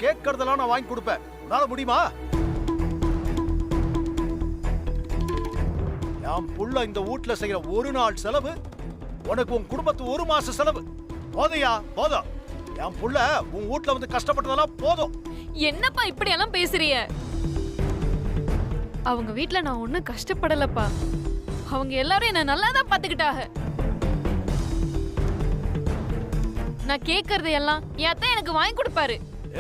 கேட்கறதெல்லாம் நான் வாங்கி கொடுப்பேன். உன்னால முடியுமா? என் புள்ள இந்த வீட்டுல செய்யற ஒரு நாள் செலவு உனக்கு உன் குடும்பத்து ஒரு மாச செலவு போதையா? போதும். என் புள்ள உன் வீட்டுல வந்து கஷ்டப்பட்டதெல்லாம் போதும். என்னப்பா இப்படி எல்லாம் பேசுறிய? அவங்க வீட்ல நான் ஒண்ணும் கஷ்டப்படலப்பா. அவங்க எல்லாரும் என்ன நல்லாதான் பாத்துக்கிட்டாங்க. நான் கேக்குறது எல்லாம் என் அத்தை எனக்கு வாங்கி கொடுப்பாரு.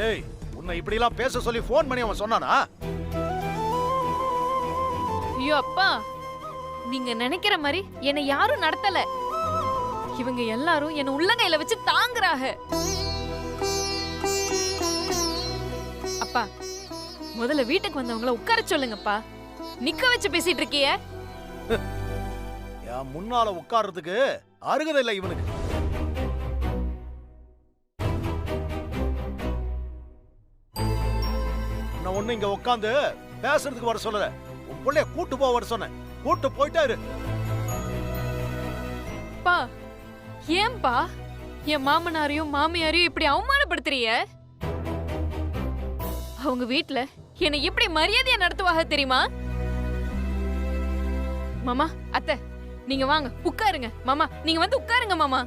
ஏய், உன்னை இப்படி எல்லாம் பேச சொல்லி போன் பண்ணி அவன் சொன்னானா? ஐயோ அப்பா, நீங்க நினைக்கிற மாதிரி என்னை யாரும் நடத்தல. இவங்க எல்லாரும் என்ன உள்ளங்கையில வச்சு தாங்குறாங்க. அப்பா, முதல்ல வீட்டுக்கு வந்தவங்கள உட்கார சொல்லுங்கப்பா. நிக்க வச்சு பேசிட்டு இருக்கிய. என் முன்னால உட்கார்றதுக்கு அருகதை இல்லை இவனுக்கு. நான் ஒண்ணு இங்க உட்காந்து பேசுறதுக்கு வர சொல்லல. உன் பிள்ளைய கூட்டு போக வர சொன்னேன். கூட்டு போயிட்டாரு. பா, ஏன்பா என் மாமனாரையும் மாமியாரையும் இப்படி அவமானப்படுத்துறிய? அவங்க வீட்ல என்னை எப்படி மரியாதையா நடத்துவாங்க தெரியுமா? மாமா, அத்தை, நீங்க வாங்க உட்காருங்க. மாமா, நீங்க வந்து உட்காருங்க மாமா.